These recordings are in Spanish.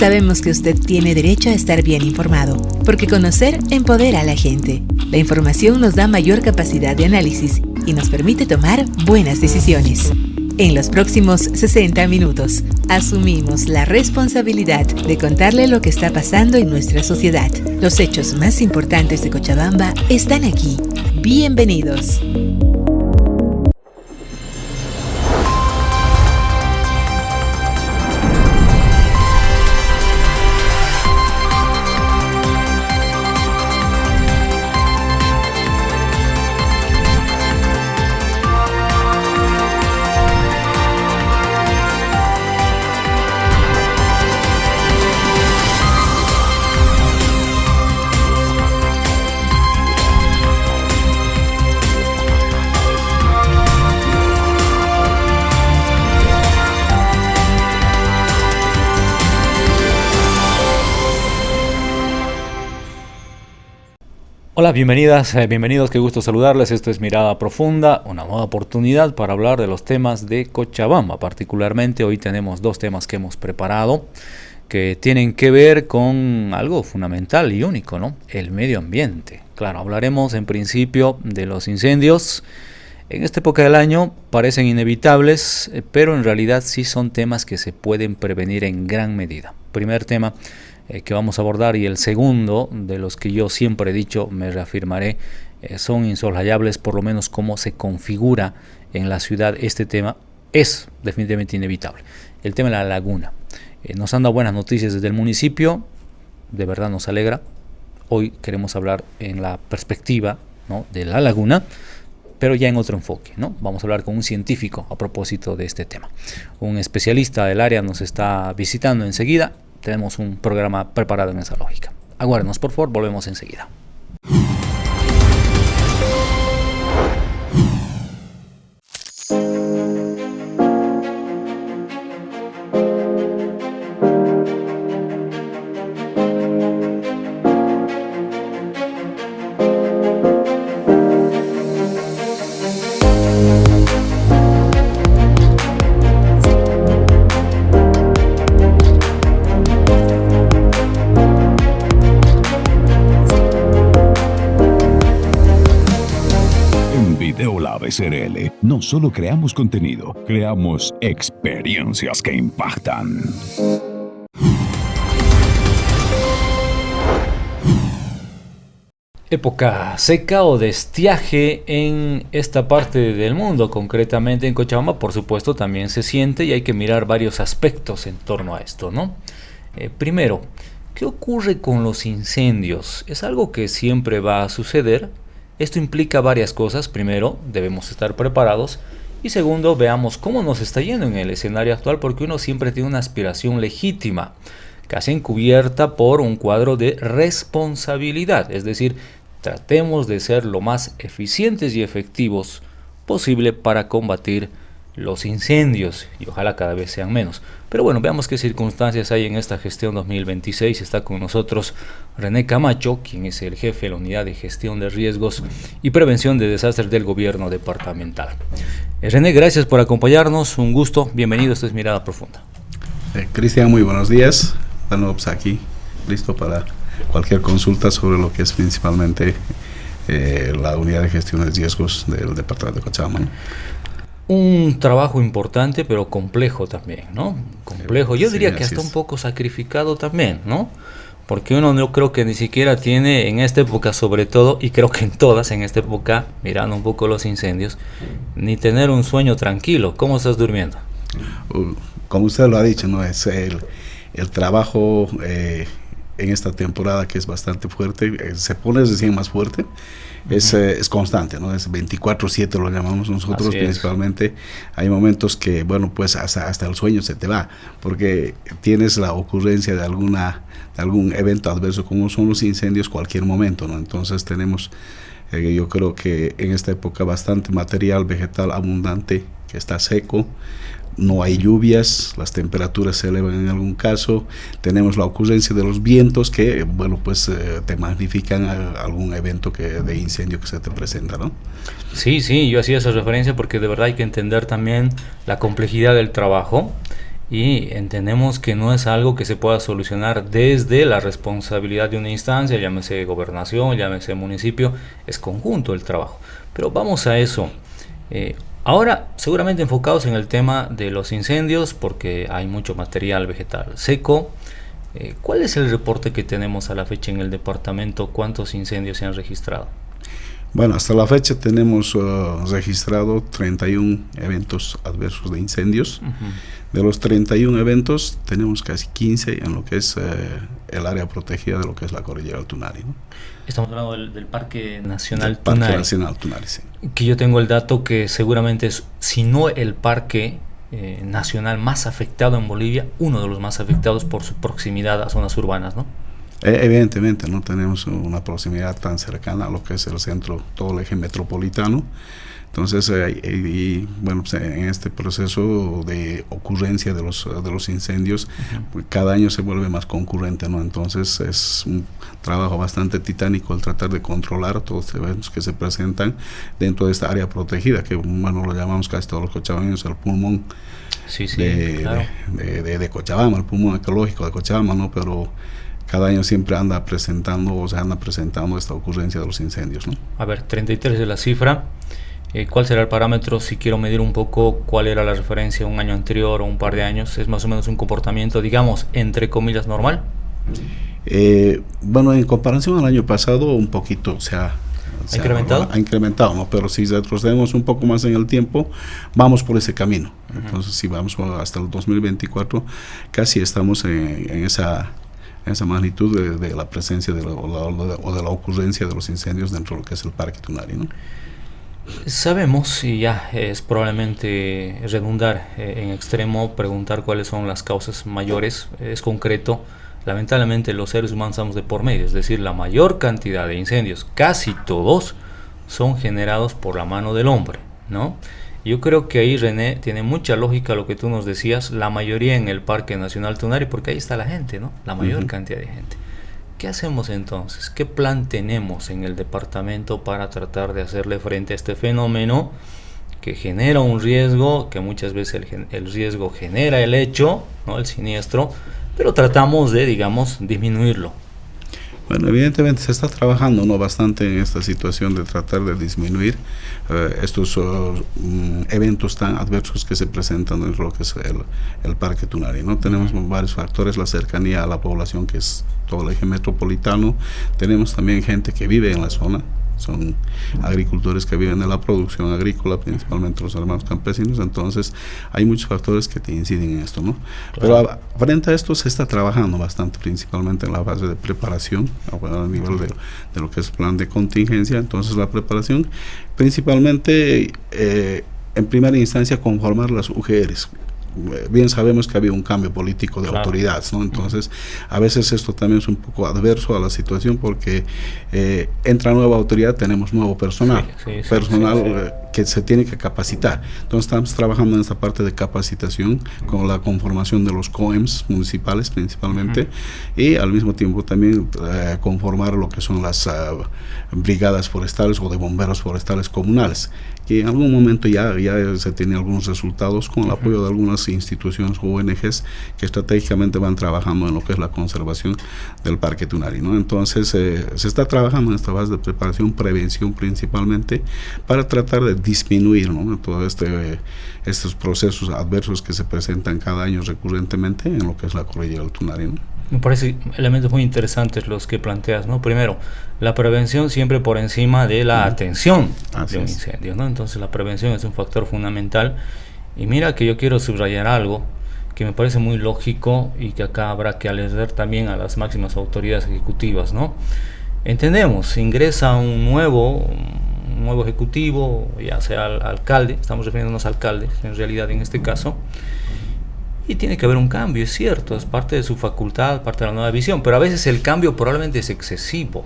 Sabemos que usted tiene derecho a estar bien informado, porque conocer empodera a la gente. La información nos da mayor capacidad de análisis y nos permite tomar buenas decisiones. En los próximos 60 minutos, asumimos la responsabilidad de contarle lo que está pasando en nuestra sociedad. Los hechos más importantes de Cochabamba están aquí. Bienvenidos. Hola, bienvenidas, bienvenidos, qué gusto saludarles. Esto es Mirada Profunda, una nueva oportunidad para hablar de los temas de Cochabamba. Particularmente hoy tenemos dos temas que hemos preparado que tienen que ver con algo fundamental y único, ¿no? El medio ambiente. Claro, hablaremos en principio de los incendios. En esta época del año parecen inevitables, pero en realidad sí son temas que se pueden prevenir en gran medida. Primer tema que vamos a abordar, y el segundo, de los que yo siempre he dicho, me reafirmaré, son insoslayables, por lo menos cómo se configura en la ciudad este tema, es definitivamente inevitable. El tema de la laguna. Nos han dado buenas noticias desde el municipio, de verdad nos alegra. Hoy queremos hablar en la perspectiva, ¿no?, de la laguna, pero ya en otro enfoque, ¿no? Vamos a hablar con un científico a propósito de este tema. Un especialista del área nos está visitando enseguida. Tenemos un programa preparado en esa lógica. Aguárdenos, por favor, volvemos enseguida. SRL, no solo creamos contenido, creamos experiencias que impactan. Época seca o de estiaje en esta parte del mundo, concretamente en Cochabamba, por supuesto, también se siente, y hay que mirar varios aspectos en torno a esto, ¿no? Primero, ¿qué ocurre con los incendios? Es algo que siempre va a suceder. Esto implica varias cosas. Primero, debemos estar preparados. Y segundo, veamos cómo nos está yendo en el escenario actual, porque uno siempre tiene una aspiración legítima, casi encubierta por un cuadro de responsabilidad. Es decir, tratemos de ser lo más eficientes y efectivos posible para combatir los incendios, y ojalá cada vez sean menos. Pero bueno, veamos qué circunstancias hay en esta gestión 2026. Está con nosotros René Camacho, quien es el jefe de la Unidad de Gestión de Riesgos y Prevención de Desastres del Gobierno Departamental. René, gracias por acompañarnos, un gusto, bienvenido, esto es Mirada Profunda. Cristian, muy buenos días. Bueno, pues aquí, listo para cualquier consulta sobre lo que es principalmente la Unidad de Gestión de Riesgos del Departamento de Cochabamba, ¿no? Un trabajo importante, pero complejo también, ¿no? Complejo, yo diría que hasta un poco sacrificado también, ¿no? Porque uno no creo que ni siquiera tiene en esta época, sobre todo, y creo que en todas en esta época, mirando un poco los incendios, ni tener un sueño tranquilo. ¿Cómo estás durmiendo? Como usted lo ha dicho, ¿no? Es el trabajo en esta temporada, que es bastante fuerte, se pone recién más fuerte. Es constante, ¿no? Es 24/7, lo llamamos nosotros. Así principalmente es. Hay momentos que, bueno, pues hasta el sueño se te va, porque tienes la ocurrencia de algún evento adverso, como son los incendios, cualquier momento, ¿no? Entonces tenemos, yo creo que en esta época, bastante material vegetal abundante que está seco. No hay lluvias, las temperaturas se elevan en algún caso, tenemos la ocurrencia de los vientos que, bueno, pues te magnifican algún evento de incendio que se te presenta, ¿no? Sí, yo hacía esa referencia porque de verdad hay que entender también la complejidad del trabajo y entendemos que no es algo que se pueda solucionar desde la responsabilidad de una instancia, llámese gobernación, llámese municipio, es conjunto el trabajo. Pero vamos a eso. Ahora, seguramente enfocados en el tema de los incendios, porque hay mucho material vegetal seco. ¿Cuál es el reporte que tenemos a la fecha en el departamento? ¿Cuántos incendios se han registrado? Bueno, hasta la fecha tenemos registrado 31 eventos adversos de incendios. De los 31 eventos, tenemos casi 15 en lo que es el área protegida de lo que es la cordillera del Tunari, ¿no? Estamos hablando del Parque Nacional Tunari. Tunari. Parque Nacional Tunari, sí. Que yo tengo el dato que seguramente es, si no el parque nacional más afectado en Bolivia, uno de los más afectados por su proximidad a zonas urbanas, ¿no? Evidentemente no tenemos una proximidad tan cercana a lo que es el centro, todo el eje metropolitano. Entonces, bueno, pues en este proceso de ocurrencia de los incendios, pues cada año se vuelve más concurrente, ¿no? Entonces es un trabajo bastante titánico el tratar de controlar todos los eventos que se presentan dentro de esta área protegida, que bueno, lo llamamos casi todos los cochabameños el pulmón de Cochabamba, el pulmón ecológico de Cochabamba, ¿no? Pero cada año siempre se anda presentando esta ocurrencia de los incendios, ¿no? A ver, 33 es la cifra. ¿Cuál será el parámetro si quiero medir un poco cuál era la referencia un año anterior o un par de años? ¿Es más o menos un comportamiento, digamos, entre comillas, normal? Bueno, en comparación al año pasado, un poquito, ¿Ha incrementado? Ha incrementado, ¿no? Pero si retrocedemos un poco más en el tiempo, vamos por ese camino. Entonces, si vamos hasta el 2024, casi estamos en esa magnitud de la presencia o de la ocurrencia de los incendios dentro de lo que es el Parque Tunari, ¿no? Sabemos, y ya es probablemente redundar en extremo, preguntar cuáles son las causas mayores, es concreto. Lamentablemente los seres humanos estamos de por medio, es decir, la mayor cantidad de incendios, casi todos, son generados por la mano del hombre, ¿no? Yo creo que ahí, René, tiene mucha lógica lo que tú nos decías, la mayoría en el Parque Nacional Tunari, porque ahí está la gente, ¿no? La mayor cantidad de gente. ¿Qué hacemos entonces? ¿Qué plan tenemos en el departamento para tratar de hacerle frente a este fenómeno que genera un riesgo, que muchas veces el riesgo genera el hecho, ¿no? El siniestro, pero tratamos de, digamos, disminuirlo? Bueno, evidentemente se está trabajando, ¿no?, bastante en esta situación de tratar de disminuir estos eventos tan adversos que se presentan dentro de lo que es el Parque Tunari, ¿no? Tenemos varios factores, la cercanía a la población, que es todo el eje metropolitano. Tenemos también gente que vive en la zona, son agricultores que viven de la producción agrícola, principalmente los hermanos campesinos. Entonces hay muchos factores que te inciden en esto, ¿no? Claro. Pero frente a esto se está trabajando bastante, principalmente en la fase de preparación, a nivel de lo que es plan de contingencia. Entonces la preparación principalmente en primera instancia conformar las UGRs. Bien sabemos que había un cambio político de autoridades, ¿no? Entonces a veces esto también es un poco adverso a la situación, porque entra nueva autoridad, tenemos nuevo personal, que se tiene que capacitar. Entonces estamos trabajando en esta parte de capacitación con la conformación de los COEMs municipales principalmente, y al mismo tiempo también conformar lo que son las brigadas forestales o de bomberos forestales comunales, que en algún momento ya se tienen algunos resultados con el apoyo de algunas instituciones o ONGs que estratégicamente van trabajando en lo que es la conservación del Parque Tunari, ¿no? Entonces se está trabajando en esta base de preparación, prevención principalmente, para tratar de disminuir, ¿no?, todos estos procesos adversos que se presentan cada año recurrentemente en lo que es la cordillera del Tunari, ¿no? Me parece elementos muy interesantes los que planteas, ¿no? Primero, la prevención siempre por encima de la atención de un incendio, ¿no? Entonces la prevención es un factor fundamental. Y mira que yo quiero subrayar algo que me parece muy lógico y que acá habrá que alertar también a las máximas autoridades ejecutivas, ¿no? Entendemos, ingresa un nuevo ejecutivo, ya sea alcalde, estamos refiriéndonos a alcaldes en realidad en este caso, y tiene que haber un cambio, es cierto, es parte de su facultad, parte de la nueva visión, pero a veces el cambio probablemente es excesivo,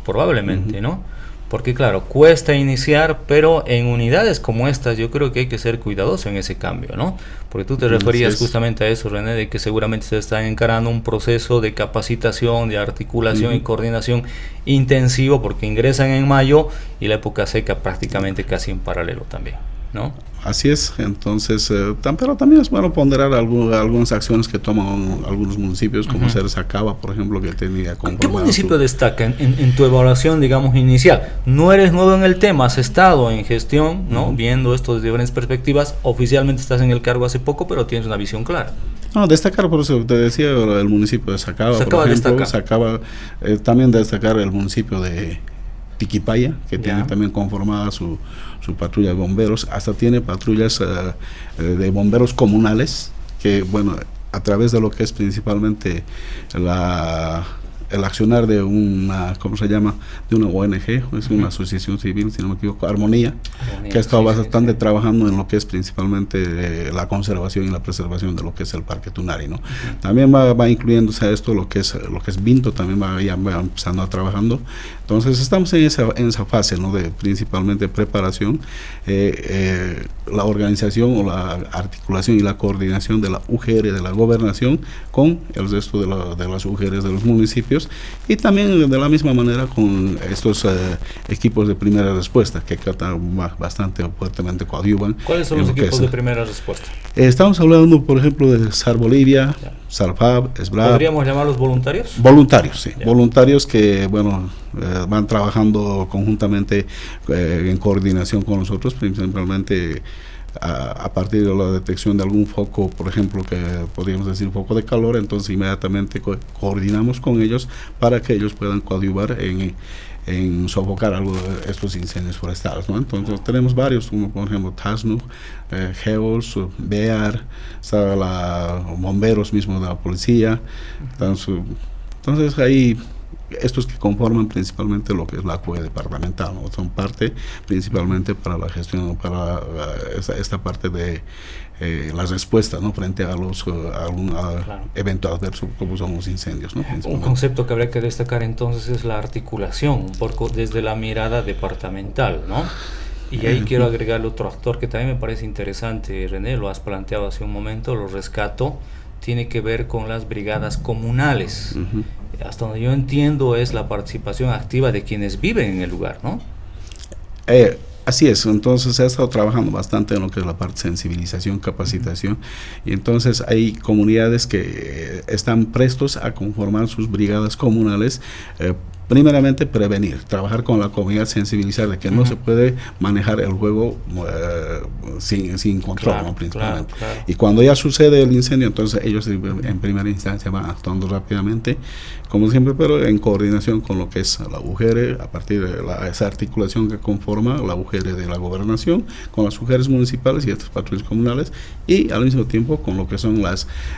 probablemente, ¿no? Porque claro, cuesta iniciar, pero en unidades como estas yo creo que hay que ser cuidadoso en ese cambio, ¿no? Porque tú te referías justamente a eso, René, de que seguramente se está encarando un proceso de capacitación, de articulación y coordinación intensivo, porque ingresan en mayo y la época seca prácticamente casi en paralelo también, ¿no? Así es, entonces, pero también es bueno ponderar algunas acciones que toman algunos municipios, como ser Sacaba, por ejemplo, que tenía conformado. ¿Qué municipio destaca en tu evaluación, digamos, inicial? No eres nuevo en el tema, has estado en gestión, ¿no? Viendo esto desde diferentes perspectivas, oficialmente estás en el cargo hace poco, pero tienes una visión clara. No, destacar, por eso te decía, el municipio de Sacaba, por ejemplo, Sacaba, también destacar el municipio de Tiquipaya, que tiene también conformada su patrulla de bomberos, hasta tiene patrullas de bomberos comunales, que bueno, a través de lo que es principalmente el accionar de una, ¿cómo se llama?, de una ONG, es una asociación civil, si no me equivoco, Armonía, que ha estado bastante trabajando en lo que es principalmente la conservación y la preservación de lo que es el Parque Tunari, ¿no? También va incluyéndose a esto lo que es Vinto, también va empezando a trabajando. Entonces estamos en esa fase, ¿no?, de principalmente preparación, la organización o la articulación y la coordinación de la UGR de la gobernación con el resto de las UGRs de los municipios, y también de la misma manera con estos equipos de primera respuesta que bastante fuertemente coadyuvan. ¿Cuáles son los equipos de primera respuesta? Estamos hablando, por ejemplo, de SAR Bolivia, SARFAB, SBLAP. ¿Podríamos llamarlos voluntarios? Voluntarios, sí. Voluntarios que, bueno, van trabajando conjuntamente en coordinación con nosotros, principalmente a partir de la detección de algún foco, por ejemplo, que podríamos decir foco de calor, entonces inmediatamente coordinamos con ellos para que ellos puedan coadyuvar en sofocar algo de estos incendios forestales, ¿no? Entonces tenemos varios, como por ejemplo TASNUC, GEOS, BEAR, bomberos mismos de la policía. Entonces ahí estos que conforman principalmente lo que es la CUE departamental, ¿no? Son parte principalmente para la gestión, para esta parte de la respuesta, ¿no?, frente a los algún evento adverso como son los incendios, ¿no? Un concepto que habría que destacar entonces es la articulación, un poco desde la mirada departamental, ¿no? Y ahí quiero agregarle otro actor que también me parece interesante, René, lo has planteado hace un momento, lo rescato, tiene que ver con las brigadas comunales. Hasta donde yo entiendo es la participación activa de quienes viven en el lugar, ¿no? Así es, entonces se ha estado trabajando bastante en lo que es la parte de sensibilización, capacitación, y entonces hay comunidades que están prestos a conformar sus brigadas comunales, primeramente prevenir, trabajar con la comunidad, sensibilizar de que no se puede manejar el juego sin control, ¿no?, principalmente. Claro. Y cuando ya sucede el incendio, entonces ellos en primera instancia van actuando rápidamente, como siempre, pero en coordinación con lo que es la UGR, a partir de esa articulación que conforma la UGR de la gobernación, con las UGRs municipales y estas patrullas comunales, y al mismo tiempo con lo que son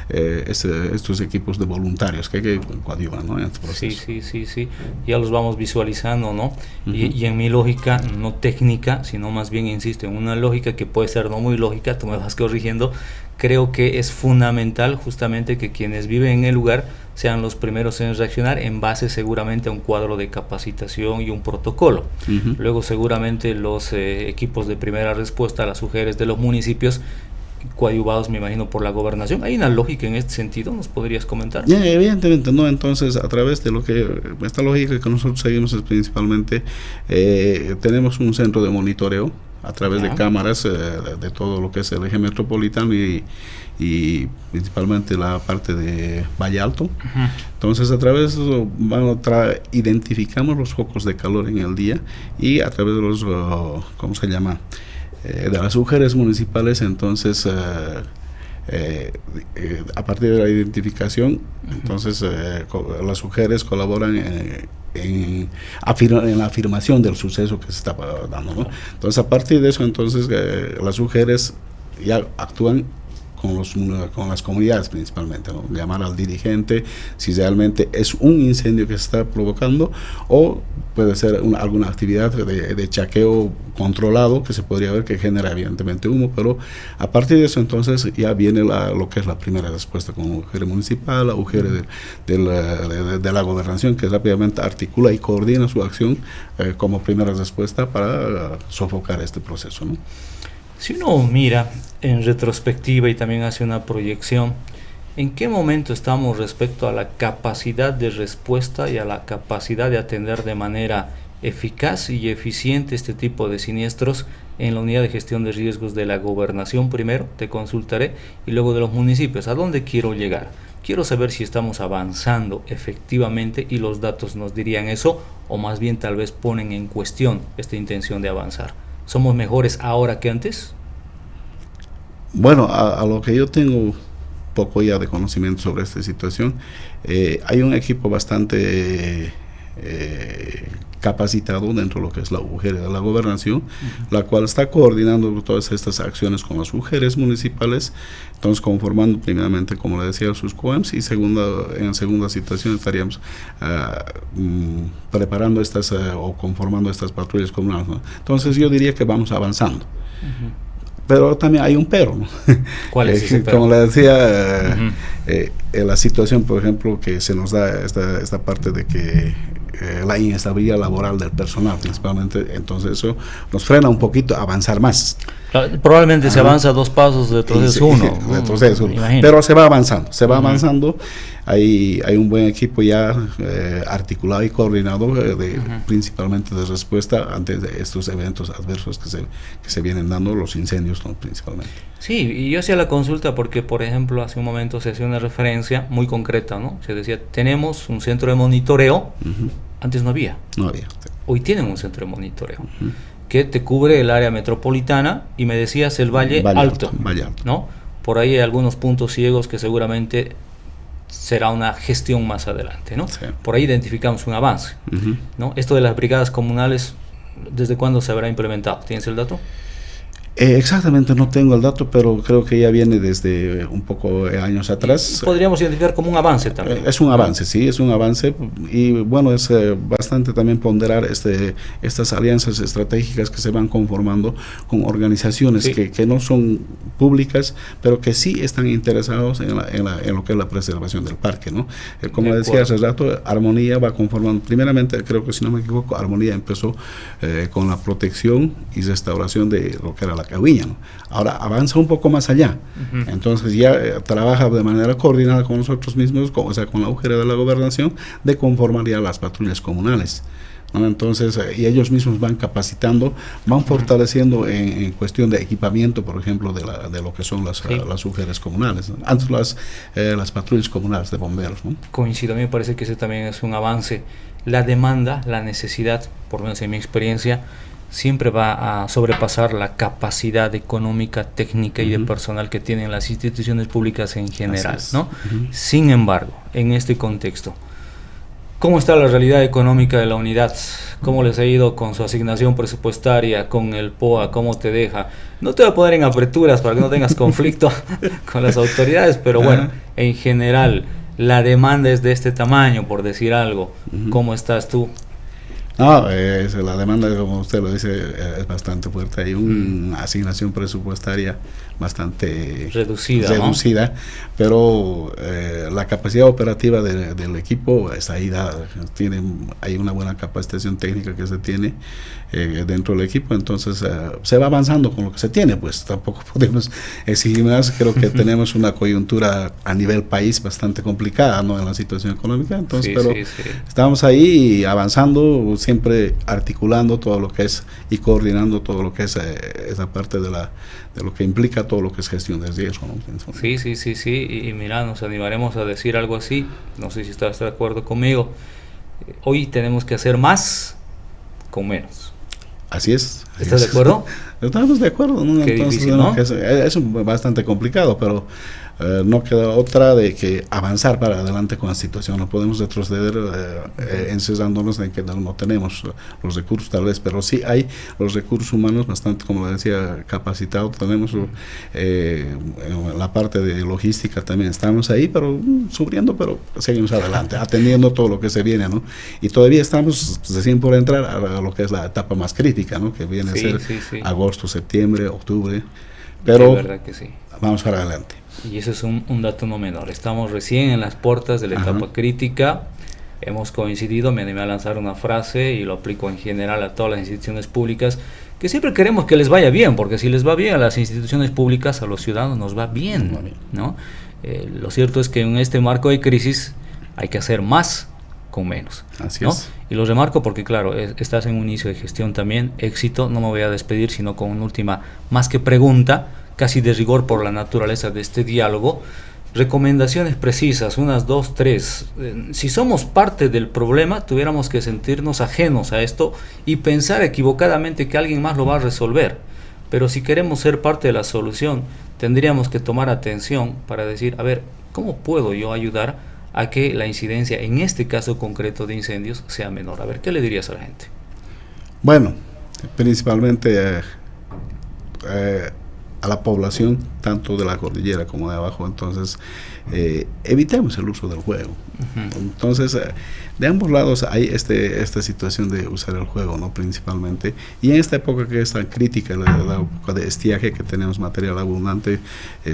estos equipos de voluntarios que coadyuvan, ¿no?, en este proceso. Sí. Ya los vamos visualizando, ¿no? Y en mi lógica, no técnica, sino más bien, insisto, en una lógica que puede ser no muy lógica, tú me vas corrigiendo, creo que es fundamental justamente que quienes viven en el lugar sean los primeros en reaccionar en base seguramente a un cuadro de capacitación y un protocolo. Luego seguramente los equipos de primera respuesta, las UGRs de los municipios, coadyuvados, me imagino, por la gobernación. ¿Hay una lógica en este sentido? ¿Nos podrías comentar? Evidentemente, ¿no? Entonces, a través de esta lógica que nosotros seguimos es principalmente, tenemos un centro de monitoreo a través de cámaras de todo lo que es el eje metropolitano y principalmente la parte de Valle Alto. Entonces, a través de eso identificamos los focos de calor en el día, y a través de los, ¿cómo se llama?, de las UGRs municipales, entonces a partir de la identificación, entonces las UGRs colaboran en la afirmación del suceso que se está dando, ¿no? Entonces, a partir de eso, entonces las UGRs ya actúan con las comunidades principalmente, ¿no? Llamar al dirigente si realmente es un incendio que se está provocando, o puede ser alguna actividad de chaqueo controlado que se podría ver que genera evidentemente humo, pero a partir de eso entonces ya viene lo que es la primera respuesta con la UGR municipal, la UGR de la gobernación, que rápidamente articula y coordina su acción como primera respuesta para sofocar este proceso, ¿no? Si uno mira en retrospectiva y también hace una proyección, ¿en qué momento estamos respecto a la capacidad de respuesta y a la capacidad de atender de manera eficaz y eficiente este tipo de siniestros en la unidad de gestión de riesgos de la gobernación primero, te consultaré, y luego de los municipios. ¿A dónde quiero llegar? Quiero saber si estamos avanzando efectivamente y los datos nos dirían eso, o más bien tal vez ponen en cuestión esta intención de avanzar. ¿Somos mejores ahora que antes? Bueno, a lo que yo tengo poco ya de conocimiento sobre esta situación, hay un equipo bastante capacitado dentro de lo que es la UGR de la gobernación, la cual está coordinando todas estas acciones con las UGRs municipales, entonces conformando primeramente, como le decía, sus COEMs, y en segunda situación estaríamos preparando estas o conformando estas patrullas comunales, ¿no? Entonces yo diría que vamos avanzando. Pero también hay un pero, ¿no? ¿Cuál es ese pero? Como le decía, la situación, por ejemplo, que se nos da esta parte de que la inestabilidad laboral del personal principalmente, entonces eso nos frena un poquito a avanzar más. Probablemente se avanza 2 pasos, retroceso 1. Pero se va avanzando, hay un buen equipo ya articulado y coordinado principalmente de respuesta ante estos eventos adversos que se vienen dando, los incendios, ¿no? Principalmente. Sí, y yo hacía la consulta porque, por ejemplo, hace un momento se hacía una referencia muy concreta, ¿no? Se decía, tenemos un centro de monitoreo, antes no había. Hoy tienen un centro de monitoreo que te cubre el área metropolitana, y me decías el Valle Alto, ¿no? Por ahí hay algunos puntos ciegos que seguramente será una gestión más adelante, ¿no? Sí. Por ahí identificamos un avance, ¿no? Esto de las brigadas comunales, ¿desde cuándo se habrá implementado? ¿Tienes el dato? Exactamente, no tengo el dato, pero creo que ya viene desde un poco años atrás. Podríamos identificar como un avance también. Es un avance, sí, es un avance, y bueno, es bastante también ponderar estas alianzas estratégicas que se van conformando con organizaciones que no son públicas, pero que sí están interesados en lo que es la preservación del parque, ¿no? Como decía hace rato, Armonía va conformando, primeramente, creo que si no me equivoco, Armonía empezó con la protección y restauración de lo que era la Cahuiña, ¿no? Ahora avanza un poco más allá, entonces ya trabaja de manera coordinada con nosotros mismos, o sea, con la UGR de la gobernación, de conformar ya las patrullas comunales, ¿no? Entonces, y ellos mismos van capacitando, van fortaleciendo en cuestión de equipamiento, por ejemplo, de lo que son las UGRs comunales, ¿no? Antes las patrullas comunales de bomberos, ¿no? Coincido, a mí me parece que ese también es un avance. La demanda, la necesidad, por lo menos en mi experiencia, siempre va a sobrepasar la capacidad económica, técnica y de personal que tienen las instituciones públicas en general, ¿no? Sin embargo, en este contexto, ¿cómo está la realidad económica de la unidad? ¿Cómo les ha ido con su asignación presupuestaria, con el POA? ¿Cómo te deja? No te voy a poner en apreturas para que no tengas conflicto con las autoridades, pero bueno, en general, la demanda es de este tamaño, por decir algo. ¿Cómo estás tú? No, la demanda, como usted lo dice, es bastante fuerte. Hay una asignación presupuestaria bastante reducida, ¿no? Pero la capacidad operativa del equipo está ahí dada. Hay una buena capacitación técnica que se tiene dentro del equipo, entonces se va avanzando con lo que se tiene, pues tampoco podemos exigir más. Creo que tenemos una coyuntura a nivel país bastante complicada, ¿no? En la situación económica, entonces, estamos ahí avanzando, siempre articulando todo lo que es y coordinando todo lo que es esa parte de lo que implica todo lo que es gestión de riesgo, ¿no? Sí, y mira, nos animaremos a decir algo así, no sé si estás de acuerdo conmigo. Hoy tenemos que hacer más con menos. Así es. ¿Estás de acuerdo? Estamos de acuerdo, ¿no? Qué entonces, difícil, ¿no? Es bastante complicado, pero no queda otra de que avanzar para adelante con la situación. No podemos retroceder encerrándonos en que no tenemos los recursos tal vez, pero sí hay los recursos humanos bastante, como le decía, capacitados. Tenemos en la parte de logística también estamos ahí, pero sufriendo, pero seguimos adelante, atendiendo todo lo que se viene, ¿no? Y todavía estamos recién por entrar a lo que es la etapa más crítica, ¿no? Que viene a ser agosto, septiembre, octubre, pero de verdad que sí. Vamos para adelante. Y eso es un dato no menor. Estamos recién en las puertas de la etapa crítica. Hemos coincidido, me animé a lanzar una frase y lo aplico en general a todas las instituciones públicas, que siempre queremos que les vaya bien, porque si les va bien a las instituciones públicas, a los ciudadanos nos va bien, ¿no? Lo cierto es que en este marco de crisis hay que hacer más con menos. Así ¿no? es. Y lo remarco porque, claro, estás en un inicio de gestión también, éxito. No me voy a despedir, sino con una última, más que pregunta, casi de rigor por la naturaleza de este diálogo. Recomendaciones precisas, unas 2, 3. Si somos parte del problema, tuviéramos que sentirnos ajenos a esto y pensar equivocadamente que alguien más lo va a resolver. Pero si queremos ser parte de la solución, tendríamos que tomar atención para decir, a ver, ¿cómo puedo yo ayudar a que la incidencia, en este caso concreto de incendios, sea menor? A ver, ¿qué le dirías a la gente? Bueno, principalmente a la población, tanto de la cordillera como de abajo, entonces evitemos el uso del juego. Entonces, de ambos lados hay esta situación de usar el juego, ¿no? Principalmente, y en esta época que es tan crítica, la época de estiaje, que tenemos material abundante,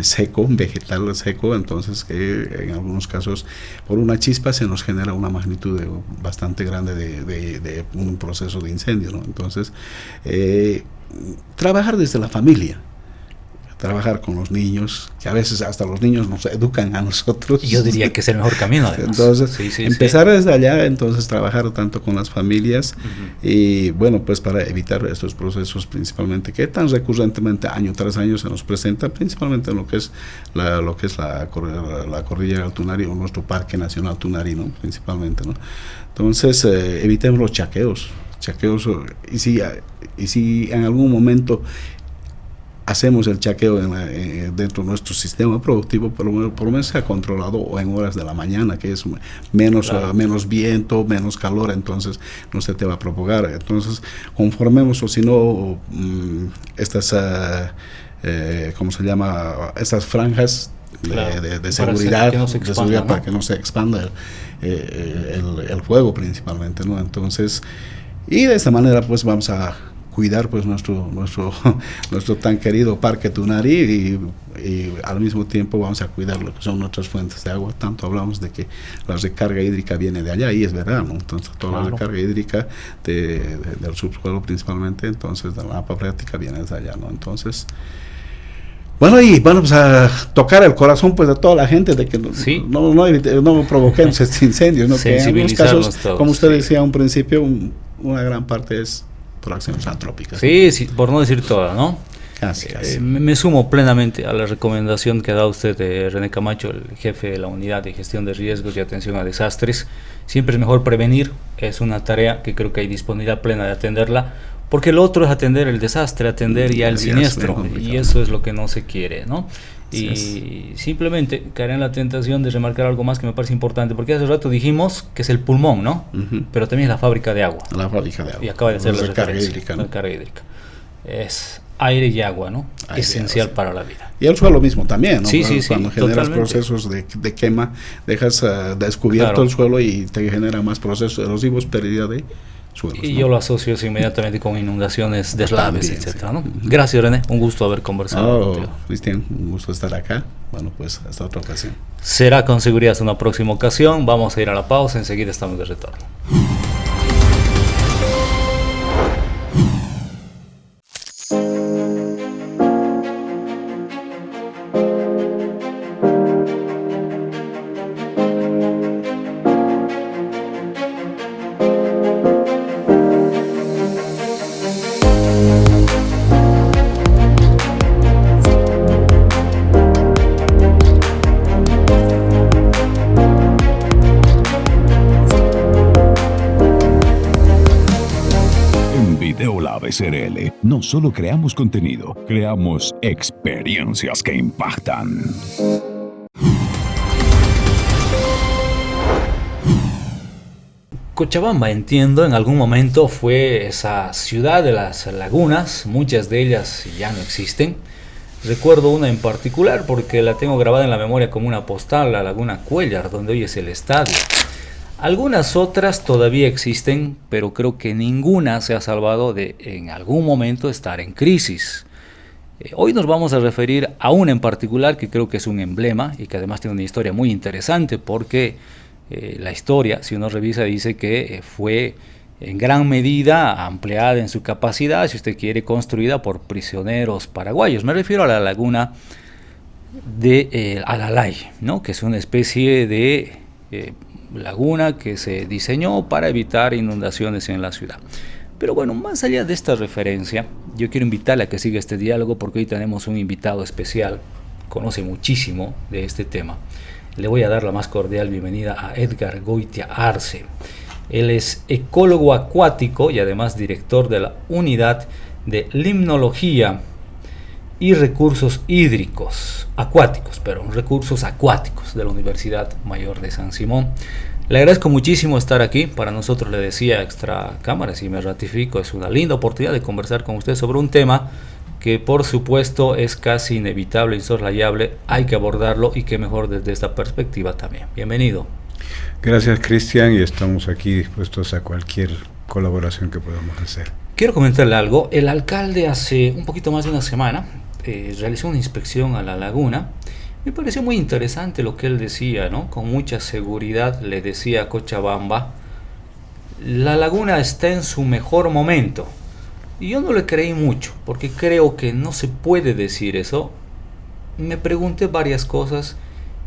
seco, vegetal seco, entonces que en algunos casos por una chispa se nos genera una magnitud bastante grande de un proceso de incendio, ¿no? Entonces, trabajar desde la familia, trabajar con los niños, que a veces hasta los niños nos educan a nosotros. Yo diría que es el mejor camino, además. Entonces, empezar desde allá, entonces trabajar tanto con las familias y bueno, pues para evitar estos procesos principalmente que tan recurrentemente año tras año se nos presentan, principalmente en lo que es la cordillera del Tunari o nuestro Parque Nacional Tunari, ¿no? Principalmente, ¿no? Entonces, evitemos los chaqueos, y si en algún momento hacemos el chaqueo dentro de nuestro sistema productivo, por lo menos sea controlado o en horas de la mañana, que es menos viento, menos calor, entonces no se te va a propagar. Entonces, conformemos, o si no, estas, ¿cómo se llama? Estas franjas de seguridad, para que no se expanda el fuego principalmente, ¿no? Entonces, y de esta manera pues vamos a cuidar pues nuestro tan querido Parque Tunari y al mismo tiempo vamos a cuidar lo que son nuestras fuentes de agua. Tanto hablamos de que la recarga hídrica viene de allá, y es verdad, ¿no? Entonces toda la recarga hídrica del subsuelo principalmente, entonces de la mapa práctica viene de allá, ¿no? Entonces, bueno, y vamos a tocar el corazón pues de toda la gente, de que no provoquemos este incendio, ¿no? Que en algunos casos, todos, como usted decía a un principio, una gran parte es por acciones antrópicas. Sí, por no decir toda, ¿no? Casi. Me sumo plenamente a la recomendación que da usted, René Camacho, el jefe de la Unidad de Gestión de Riesgos y Atención a Desastres. Siempre es mejor prevenir, es una tarea que creo que hay disponibilidad plena de atenderla, porque lo otro es atender el desastre, atender ya el siniestro, y eso es lo que no se quiere, ¿no? Y simplemente caeré en la tentación de remarcar algo más que me parece importante, porque hace rato dijimos que es el pulmón, ¿no? Pero también es la fábrica de agua. La fábrica de agua. Y acaba de hacer la recarga hídrica, ¿no? La carga hídrica. Es aire y agua, ¿no? Aire, esencial para la vida. Y el suelo mismo también, ¿no? Sí, Cuando generas procesos de quema, dejas descubierto el suelo y te genera más procesos erosivos, pérdida de suelos, y ¿no? yo lo asocio inmediatamente con inundaciones, deslaves, etcétera, ¿no? Gracias, René, un gusto haber conversado contigo. Cristian, un gusto estar acá. Bueno, pues hasta otra ocasión. Será con seguridad una próxima ocasión. Vamos a ir a la pausa, enseguida estamos de retorno. SRL, no solo creamos contenido, creamos experiencias que impactan. Cochabamba, entiendo, en algún momento fue esa ciudad de las lagunas, muchas de ellas ya no existen. Recuerdo una en particular porque la tengo grabada en la memoria como una postal, la Laguna Cuéllar, donde hoy es el estadio. Algunas otras todavía existen, pero creo que ninguna se ha salvado de en algún momento estar en crisis. Hoy nos vamos a referir a una en particular que creo que es un emblema y que además tiene una historia muy interesante porque la historia, si uno revisa, dice que fue en gran medida ampliada en su capacidad, si usted quiere, construida por prisioneros paraguayos. Me refiero a la laguna de Alalay, ¿no? Que es una especie de laguna que se diseñó para evitar inundaciones en la ciudad. Pero bueno, más allá de esta referencia, yo quiero invitarle a que siga este diálogo porque hoy tenemos un invitado especial, conoce muchísimo de este tema. Le voy a dar la más cordial bienvenida a Edgar Goitia Arce. Él es ecólogo acuático y además director de la Unidad de Limnología y Recursos Recursos Acuáticos de la Universidad Mayor de San Simón. Le agradezco muchísimo estar aquí. Para nosotros, le decía extra cámaras y me ratifico, es una linda oportunidad de conversar con usted sobre un tema que por supuesto es casi inevitable, insoslayable, hay que abordarlo y que mejor desde esta perspectiva también. Bienvenido. Gracias, Cristian, y estamos aquí dispuestos a cualquier colaboración que podamos hacer. Quiero comentarle algo. El alcalde hace un poquito más de una semana realizó una inspección a la laguna. Me pareció muy interesante lo que él decía, ¿no? Con mucha seguridad le decía a Cochabamba, la laguna está en su mejor momento. Y yo no le creí mucho, porque creo que no se puede decir eso. Me pregunté varias cosas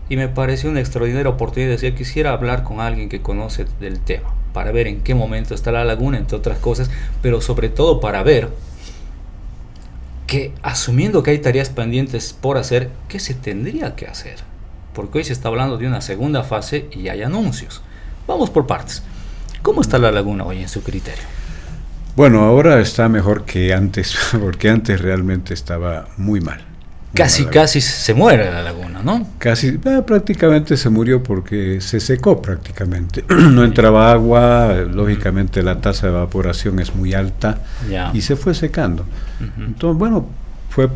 y me pareció una extraordinaria oportunidad. Decía, quisiera hablar con alguien que conoce del tema, para ver en qué momento está la laguna, entre otras cosas, pero sobre todo para ver que, asumiendo que hay tareas pendientes por hacer, ¿qué se tendría que hacer? Porque hoy se está hablando de una segunda fase y hay anuncios. Vamos por partes. ¿Cómo está la laguna hoy en su criterio? Bueno, ahora está mejor que antes, porque antes realmente estaba muy mal. Casi se muere la laguna, ¿no? Prácticamente se murió porque se secó prácticamente. No entraba agua, lógicamente la tasa de evaporación es muy alta y se fue secando. Entonces, bueno, fue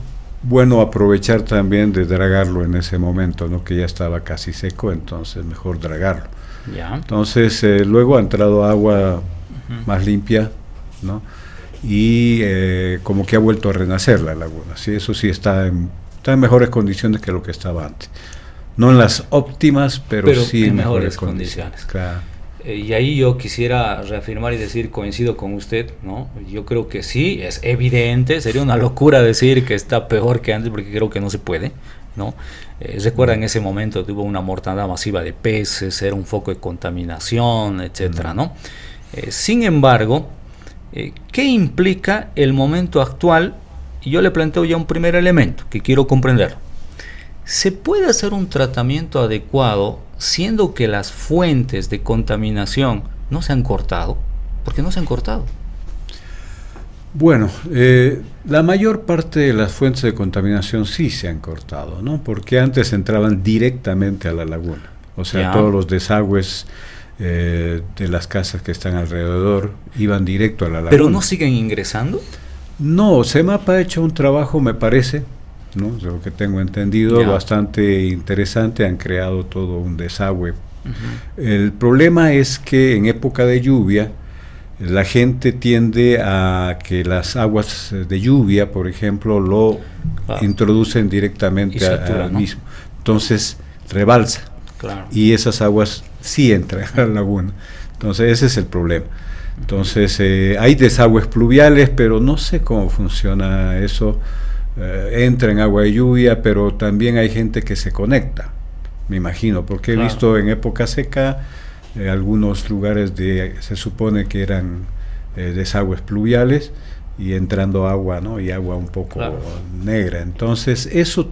bueno aprovechar también de dragarlo en ese momento, ¿no? Que ya estaba casi seco, entonces mejor dragarlo. Entonces, luego ha entrado agua más limpia, ¿no? Y como que ha vuelto a renacer la laguna. Sí, eso sí está en mejores condiciones que lo que estaba antes. No en las óptimas, pero sí en mejores condiciones. Claro. Y ahí yo quisiera reafirmar y decir, coincido con usted, ¿no? Yo creo que sí, es evidente, sería una locura decir que está peor que antes, porque creo que no se puede, ¿no? Recuerda, en ese momento tuvo una mortandad masiva de peces, era un foco de contaminación, etcétera, ¿no? Sin embargo, ¿qué implica el momento actual? Y yo le planteo ya un primer elemento que quiero comprender. ¿Se puede hacer un tratamiento adecuado siendo que las fuentes de contaminación no se han cortado? ¿Por qué no se han cortado? Bueno, la mayor parte de las fuentes de contaminación sí se han cortado, ¿no? Porque antes entraban directamente a la laguna. O sea, todos los desagües de las casas que están alrededor iban directo a la laguna. ¿Pero no siguen ingresando? No, CEMAP ha hecho un trabajo, me parece, ¿no? De lo que tengo entendido, bastante interesante. Han creado todo un desagüe. El problema es que en época de lluvia la gente tiende a que las aguas de lluvia, por ejemplo, lo introducen directamente al mismo. Entonces rebalsa. Y esas aguas sí entran a la laguna. Entonces ese es el problema. Entonces hay desagües pluviales, pero no sé cómo funciona eso. Entra en agua de lluvia, pero también hay gente que se conecta, me imagino, porque he visto en época seca algunos lugares se supone que eran desagües pluviales y entrando agua, ¿no? Y agua un poco negra. Entonces eso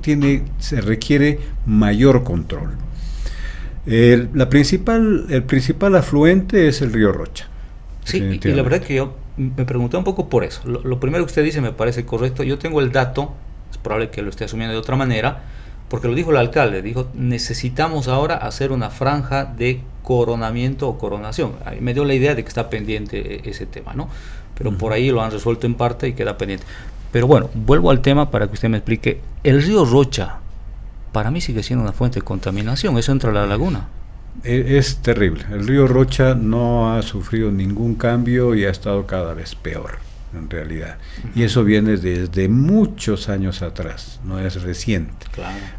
se requiere mayor control. El principal afluente es el río Rocha. Sí, y la verdad que yo me pregunté un poco por eso. Lo primero que usted dice me parece correcto. Yo tengo el dato, es probable que lo esté asumiendo de otra manera, porque lo dijo el alcalde. Dijo, necesitamos ahora hacer una franja de coronamiento o coronación. Ahí me dio la idea de que está pendiente ese tema, ¿no? Pero por ahí lo han resuelto en parte y queda pendiente. Pero bueno, vuelvo al tema para que usted me explique. El río Rocha, para mí sigue siendo una fuente de contaminación. Eso entra a la laguna. Es terrible. El río Rocha no ha sufrido ningún cambio y ha estado cada vez peor, en realidad. Y eso viene desde muchos años atrás, no es reciente.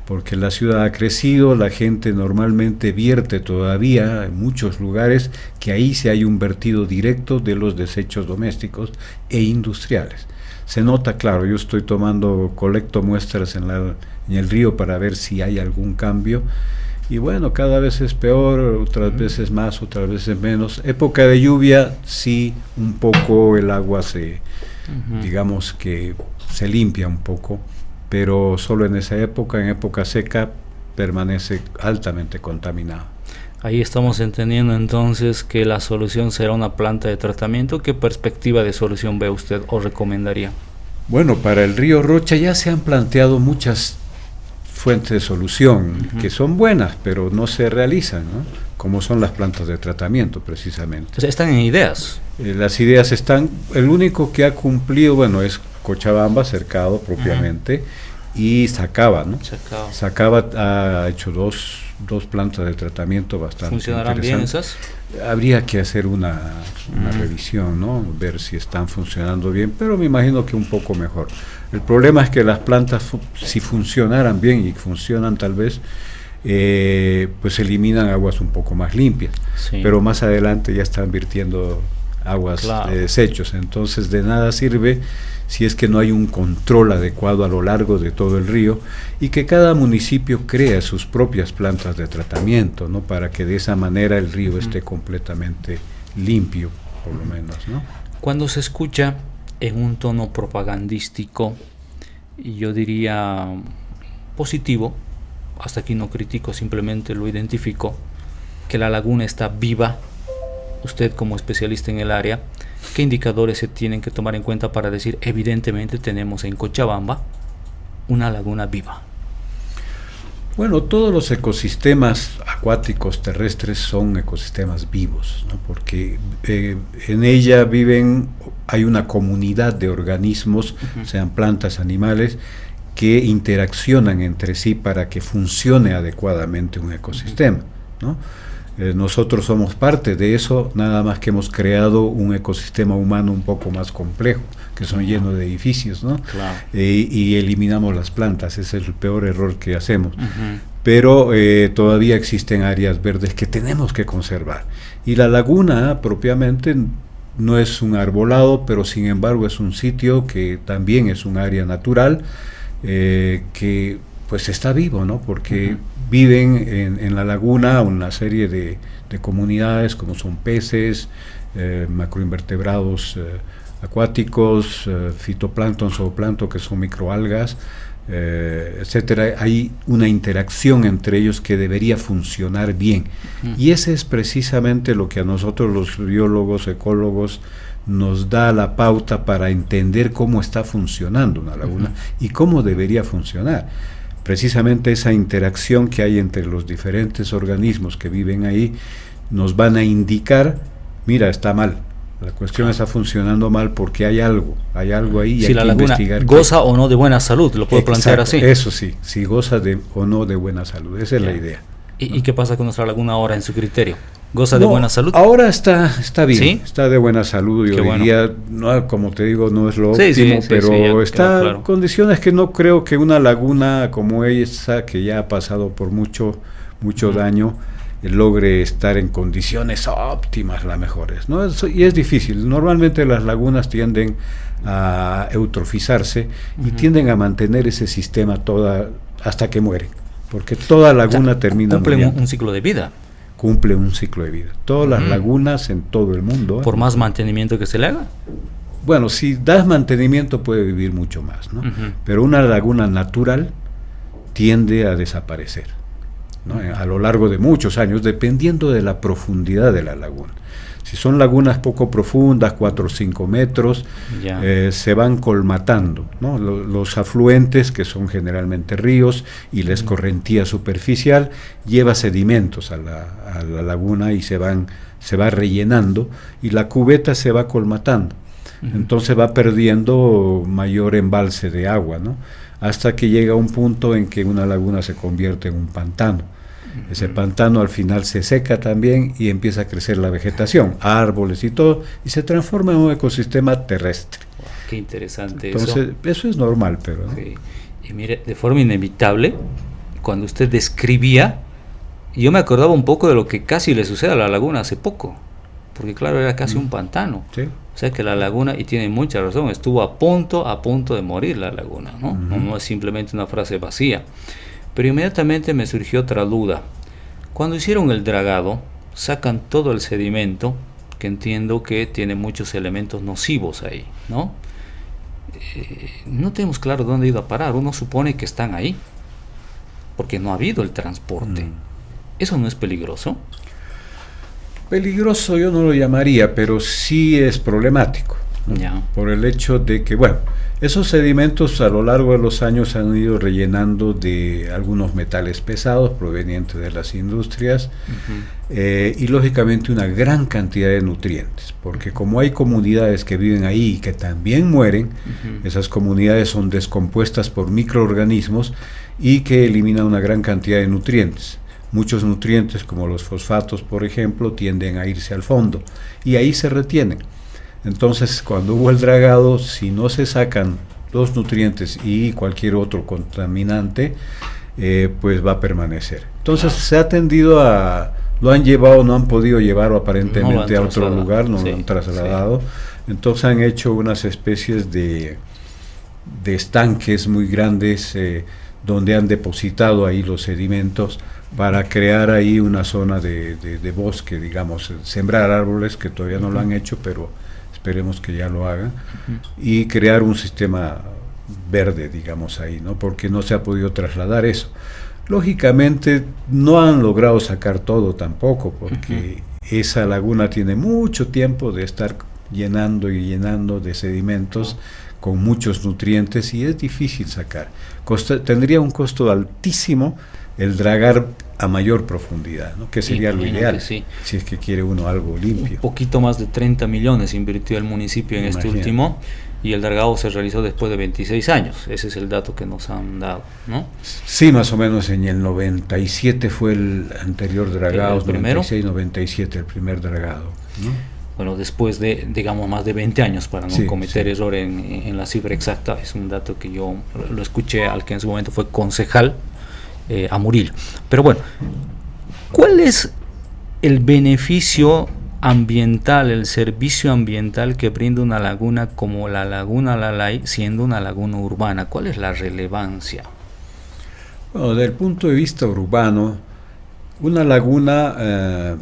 Porque la ciudad ha crecido, la gente normalmente vierte todavía en muchos lugares, que ahí sí hay un vertido directo de los desechos domésticos e industriales. Se nota, claro, yo estoy colecto muestras en el río para ver si hay algún cambio. y bueno, cada vez es peor, otras veces más, otras veces menos. Época de lluvia, sí, un poco el agua digamos que se limpia un poco, pero solo en esa época. En época seca permanece altamente contaminado. Ahí estamos entendiendo entonces que la solución será una planta de tratamiento. ¿Qué perspectiva de solución ve usted o recomendaría? Bueno, para el río Rocha ya se han planteado muchas fuentes de solución que son buenas, pero no se realizan, ¿no? Como son las plantas de tratamiento, precisamente. O sea, están en ideas. Las ideas están, el único que ha cumplido, bueno, es Cochabamba, Cercado propiamente, y Sacaba, ¿no? Sacaba ha hecho dos plantas de tratamiento bastante ¿Funcionarán bien esas? Habría que hacer una revisión, ¿no? Ver si están funcionando bien, pero me imagino que un poco mejor. El problema es que las plantas, si funcionaran bien, y funcionan tal vez, pues eliminan aguas un poco más limpias, sí. Pero más adelante ya están vertiendo aguas de desechos, entonces de nada sirve si es que no hay un control adecuado a lo largo de todo el río, y que cada municipio crea sus propias plantas de tratamiento, ¿no? Para que de esa manera el río esté completamente limpio, por lo menos, ¿no? Cuando se escucha en un tono propagandístico, y yo diría positivo, hasta aquí no critico, simplemente lo identifico, que la laguna está viva, usted como especialista en el área, ¿qué indicadores se tienen que tomar en cuenta para decir, evidentemente tenemos en Cochabamba una laguna viva? Bueno, todos los ecosistemas acuáticos terrestres son ecosistemas vivos, ¿no? Porque en ella hay una comunidad de organismos, sean plantas, animales, que interaccionan entre sí para que funcione adecuadamente un ecosistema, ¿no? Nosotros somos parte de eso, nada más que hemos creado un ecosistema humano un poco más complejo, que son llenos de edificios, ¿no? Claro. Y eliminamos las plantas, ese es el peor error que hacemos. Pero todavía existen áreas verdes que tenemos que conservar. Y la laguna propiamente no es un arbolado, pero sin embargo es un sitio que también es un área natural, que pues está vivo, ¿no? Porque viven en la laguna una serie de comunidades como son peces, macroinvertebrados acuáticos, fitoplancton, zooplancton, que son microalgas, etcétera. Hay una interacción entre ellos que debería funcionar bien. Y ese es precisamente lo que a nosotros los biólogos, ecólogos, nos da la pauta para entender cómo está funcionando una laguna y cómo debería funcionar. Precisamente esa interacción que hay entre los diferentes organismos que viven ahí nos van a indicar, mira, está mal, la cuestión está funcionando mal porque hay algo ahí y si hay la que laguna investigar. goza o no de buena salud, lo puedo plantear así. Eso sí, si goza o no de buena salud, esa es la idea. ¿Y qué pasa con nuestra laguna ahora en su criterio? ¿Goza de buena salud? Ahora está bien, ¿sí? Está de buena salud, y hoy día, no, como te digo, no es lo óptimo, pero está en condiciones que no creo que una laguna como esa, que ya ha pasado por mucho daño, logre estar en condiciones óptimas, las mejores, ¿no? Y es difícil. Normalmente las lagunas tienden a eutrofizarse y tienden a mantener ese sistema hasta que mueren, porque toda laguna termina muriendo. Cumple un ciclo de vida. Cumple un ciclo de vida. Todas las lagunas en todo el mundo. ¿Por más mantenimiento que se le haga? Bueno, si das mantenimiento puede vivir mucho más, ¿no? Pero una laguna natural tiende a desaparecer, ¿no? A lo largo de muchos años, dependiendo de la profundidad de la laguna. Si son lagunas poco profundas, 4 o 5 metros, se van colmatando, ¿no? Los afluentes, que son generalmente ríos, y la escorrentía superficial, lleva sedimentos a la laguna y se va rellenando, y la cubeta se va colmatando. Entonces va perdiendo mayor embalse de agua, ¿no? Hasta que llega un punto en que una laguna se convierte en un pantano. Ese pantano al final se seca también y empieza a crecer la vegetación, árboles y todo, y se transforma en un ecosistema terrestre. Wow, qué interesante. Entonces, eso es normal, pero ¿no? Sí. Y mire, de forma inevitable, cuando usted describía, yo me acordaba un poco de lo que casi le sucede a la laguna hace poco, porque claro, era casi un pantano. Sí. O sea que la laguna, y tiene mucha razón, estuvo a punto de morir la laguna, ¿no? No es simplemente una frase vacía. Pero inmediatamente me surgió otra duda. Cuando hicieron el dragado, sacan todo el sedimento, que entiendo que tiene muchos elementos nocivos ahí, ¿no? No tenemos claro dónde ha ido a parar. Uno supone que están ahí, porque no ha habido el transporte. ¿Eso no es peligroso? Peligroso yo no lo llamaría, pero sí es problemático, ¿no? Ya. Por el hecho de que, bueno, esos sedimentos a lo largo de los años han ido rellenando de algunos metales pesados provenientes de las industrias, y lógicamente una gran cantidad de nutrientes, porque como hay comunidades que viven ahí y que también mueren, esas comunidades son descompuestas por microorganismos y que eliminan una gran cantidad de nutrientes. Muchos nutrientes, como los fosfatos, por ejemplo, tienden a irse al fondo y ahí se retienen. Entonces, cuando hubo el dragado, si no se sacan los nutrientes y cualquier otro contaminante, pues va a permanecer. Entonces, se ha tendido a... Lo han llevado, no han podido llevarlo aparentemente a otro lugar, no lo han trasladado. Entonces, han hecho unas especies de estanques muy grandes donde han depositado ahí los sedimentos para crear ahí una zona de bosque, digamos, sembrar árboles, que todavía no lo han hecho, pero esperemos que ya lo hagan, y crear un sistema verde, digamos, ahí, ¿no? Porque no se ha podido trasladar eso. Lógicamente no han logrado sacar todo tampoco, porque esa laguna tiene mucho tiempo de estar llenando y llenando de sedimentos con muchos nutrientes y es difícil sacar. Tendría un costo altísimo el dragar a mayor profundidad, ¿no? Que sería lo ideal, si es que quiere uno algo limpio. Un poquito más de 30 millones invirtió el municipio en este último, y el dragado se realizó después de 26 años. Ese es el dato que nos han dado, ¿no? Sí, más o menos en el 97 fue el anterior dragado, 96, 97 el primer dragado, ¿no? Bueno, después de, digamos, más de 20 años, para no cometer error en la cifra exacta. Es un dato que yo lo escuché al que en su momento fue concejal, a Murillo. Pero bueno, ¿cuál es el beneficio ambiental, el servicio ambiental que brinda una laguna como la Laguna Lalay, siendo una laguna urbana? ¿Cuál es la relevancia? Bueno, desde el punto de vista urbano, una laguna,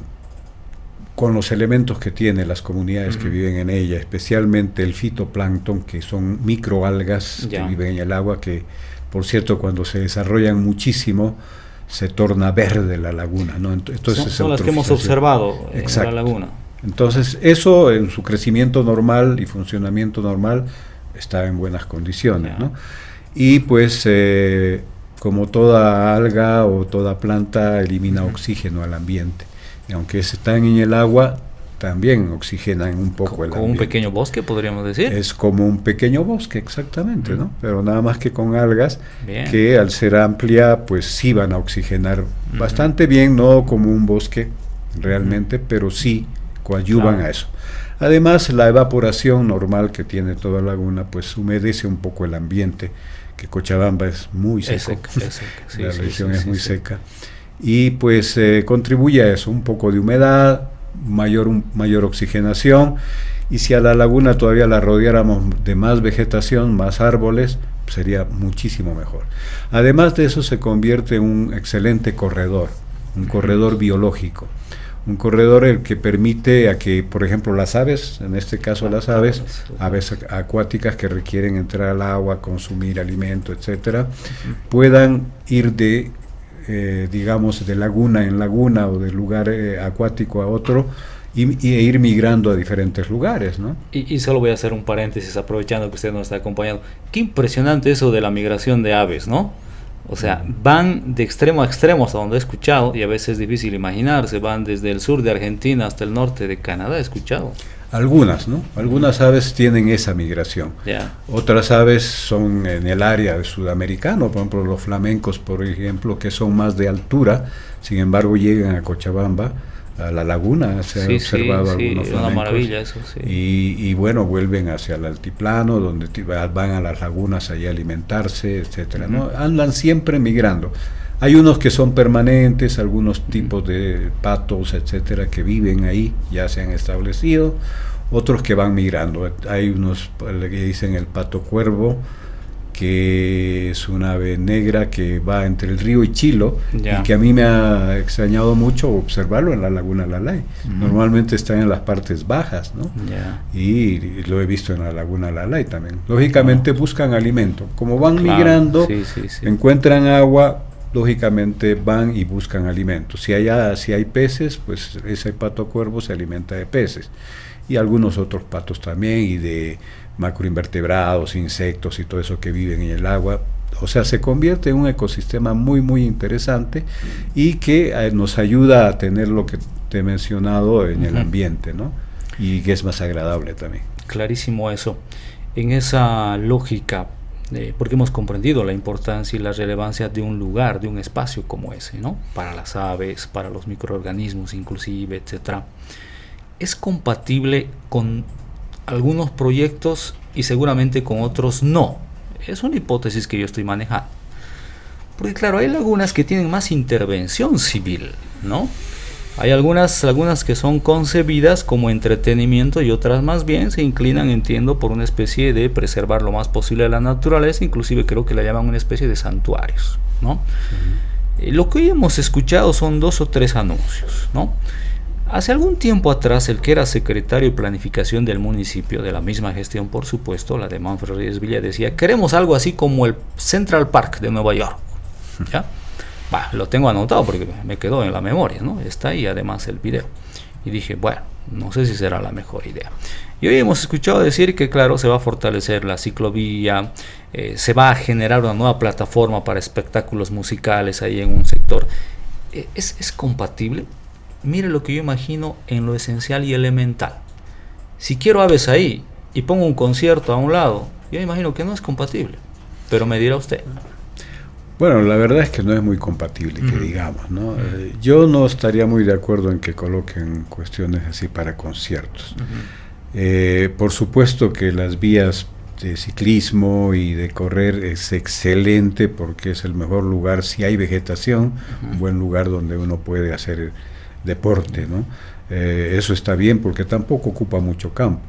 con los elementos que tiene las comunidades que viven en ella, especialmente el fitoplancton, que son microalgas que viven en el agua, que por cierto cuando se desarrollan muchísimo se torna verde la laguna, ¿no? Entonces son las que hemos observado en la laguna. Entonces eso en su crecimiento normal y funcionamiento normal está en buenas condiciones, ¿no? Y pues como toda alga o toda planta elimina oxígeno al ambiente, y aunque están en el agua también oxigenan un poco el ambiente. Como un pequeño bosque, podríamos decir. Es como un pequeño bosque, exactamente, ¿no? Pero nada más que con algas, que al ser amplia, pues sí van a oxigenar bastante bien, no como un bosque realmente, pero sí coadyuvan a eso. Además, la evaporación normal que tiene toda laguna, pues humedece un poco el ambiente, que Cochabamba es muy seco, la región es muy seca, y pues contribuye a eso, un poco de humedad, mayor oxigenación, y si a la laguna todavía la rodeáramos de más vegetación, más árboles, sería muchísimo mejor. Además de eso se convierte en un excelente corredor, un corredor biológico, un corredor el que permite a que, por ejemplo, las aves, en este caso las aves acuáticas que requieren entrar al agua, consumir alimento, etcétera, puedan ir de digamos de laguna en laguna o de lugar acuático a otro y ir migrando a diferentes lugares, ¿no? Y solo voy a hacer un paréntesis aprovechando que usted nos está acompañando. Qué impresionante eso de la migración de aves, ¿no? O sea, van de extremo a extremo hasta donde he escuchado, y a veces es difícil imaginarse, van desde el sur de Argentina hasta el norte de Canadá, he escuchado. Algunas, ¿no? Algunas aves tienen esa migración. Otras aves son en el área sudamericano, por ejemplo los flamencos, por ejemplo, que son más de altura, sin embargo llegan a Cochabamba, a la laguna, se ha observado algunos flamencos. Una maravilla eso, y bueno, vuelven hacia el altiplano, donde van a las lagunas allá a alimentarse, etcétera, ¿no? Andan siempre migrando. Hay unos que son permanentes, algunos tipos de patos, etcétera, que viven ahí, ya se han establecido, otros que van migrando. Hay unos que dicen el pato cuervo, que es una ave negra que va entre el río y Chilo, Ya. y que a mí me ha extrañado mucho observarlo en la laguna Lalay. Normalmente está en las partes bajas, ¿no? Ya. Y lo he visto en la laguna Lalay también. Lógicamente buscan alimento. Como van Claro, migrando, sí. encuentran agua, lógicamente van y buscan alimento. Si hay peces, pues ese pato cuervo se alimenta de peces. Y algunos otros patos también, y de macroinvertebrados, insectos y todo eso que viven en el agua. O sea, se convierte en un ecosistema muy, muy interesante y que nos ayuda a tener lo que te he mencionado en el ambiente, ¿no? Y que es más agradable también. Clarísimo eso. En esa lógica, porque hemos comprendido la importancia y la relevancia de un lugar, de un espacio como ese, ¿no? Para las aves, para los microorganismos inclusive, etcétera. ¿Es compatible con algunos proyectos y seguramente con otros no? Es una hipótesis que yo estoy manejando. Porque claro, hay lagunas que tienen más intervención civil, ¿no? Hay algunas lagunas que son concebidas como entretenimiento y otras más bien se inclinan, entiendo, por una especie de preservar lo más posible de la naturaleza, inclusive creo que la llaman una especie de santuarios, ¿no? Lo que hoy hemos escuchado son 2 o 3 anuncios, ¿no? Hace algún tiempo atrás, el que era secretario de planificación del municipio, de la misma gestión por supuesto, la de Manfred Reyes Villa, decía: queremos algo así como el Central Park de Nueva York. ¿Ya? Lo tengo anotado porque me quedó en la memoria, ¿no? Está ahí además el video. Y dije, bueno, no sé si será la mejor idea. Y hoy hemos escuchado decir que, claro, se va a fortalecer la ciclovía, se va a generar una nueva plataforma para espectáculos musicales ahí en un sector. ¿Es compatible? Mire lo que yo imagino en lo esencial y elemental. Si quiero aves ahí y pongo un concierto a un lado, yo imagino que no es compatible. Pero me dirá usted. Bueno, la verdad es que no es muy compatible, que digamos, ¿no? Yo no estaría muy de acuerdo en que coloquen cuestiones así para conciertos. Por supuesto que las vías de ciclismo y de correr es excelente porque es el mejor lugar, si hay vegetación, un buen lugar donde uno puede hacer deporte, ¿no? Eso está bien porque tampoco ocupa mucho campo.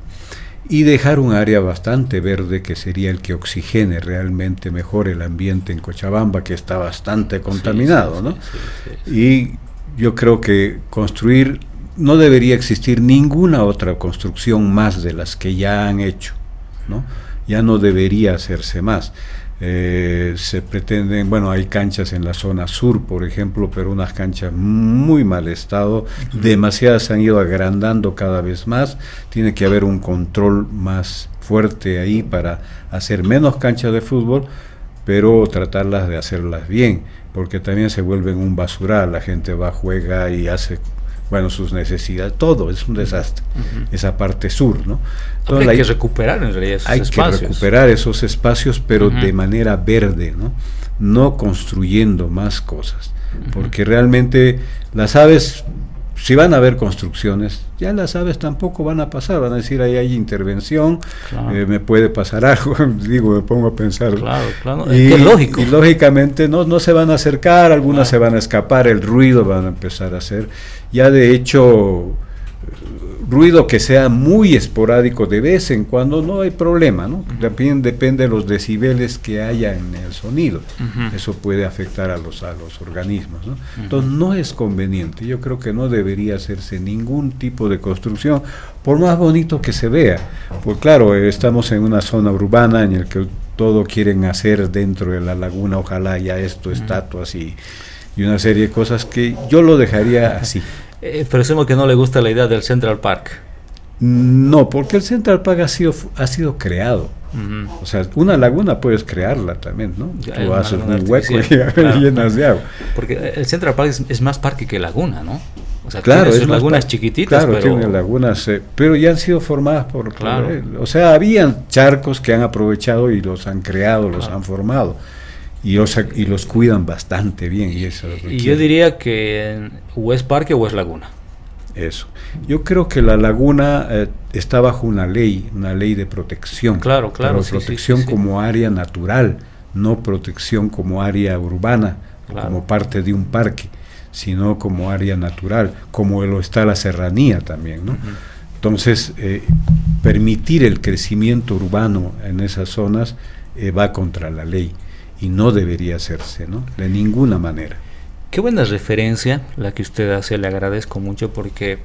Y dejar un área bastante verde que sería el que oxigene realmente mejor el ambiente en Cochabamba, que está bastante contaminado, ¿no? Y yo creo que construir, no debería existir ninguna otra construcción más de las que ya han hecho, ¿no? Ya no debería hacerse más. Se pretenden, bueno, hay canchas en la zona sur, por ejemplo, pero unas canchas muy mal estado, demasiadas se han ido agrandando cada vez más, tiene que haber un control más fuerte ahí para hacer menos canchas de fútbol, pero tratarlas de hacerlas bien, porque también se vuelven un basural, la gente va, juega y hace, bueno, sus necesidades, todo es un desastre, esa parte sur, ¿no? Entonces, hay que recuperar en realidad esos espacios. Hay que recuperar esos espacios, pero de manera verde, ¿no? No construyendo más cosas, porque realmente las aves, si van a haber construcciones, ya las aves tampoco van a pasar, van a decir, ahí hay intervención, claro. Me puede pasar algo, digo, me pongo a pensar. Claro, y, es lógico. Y lógicamente no se van a acercar, algunas se van a escapar, el ruido van a empezar a hacer, ya de hecho, ruido que sea muy esporádico de vez en cuando, no hay problema, ¿no? También depende de los decibeles que haya en el sonido, eso puede afectar a los organismos, ¿no? Entonces no es conveniente, yo creo que no debería hacerse ningún tipo de construcción, por más bonito que se vea, pues claro, estamos en una zona urbana en la que todo quieren hacer dentro de la laguna, ojalá ya esto, estatuas y una serie de cosas que yo lo dejaría así. Presumo que no le gusta la idea del Central Park. No, porque el Central Park ha sido creado. O sea, una laguna puedes crearla también, ¿no? Tú haces un hueco y llenas de agua. Porque el Central Park es más parque que laguna, ¿no? O sea, claro, tiene sus lagunas chiquititas, claro, pero... tiene lagunas, pero ya han sido formadas por él. O sea, habían charcos que han aprovechado y los han creado, los han formado. Y los cuidan bastante bien. Y yo diría que o es parque o es laguna. Eso. Yo creo que la laguna está bajo una ley de protección. Claro. Pero protección como área natural, no protección como área urbana, como parte de un parque, sino como área natural, como lo está la serranía también, ¿no? Entonces, permitir el crecimiento urbano en esas zonas, va contra la ley y no debería hacerse, ¿no? De ninguna manera. Qué buena referencia la que usted hace, le agradezco mucho porque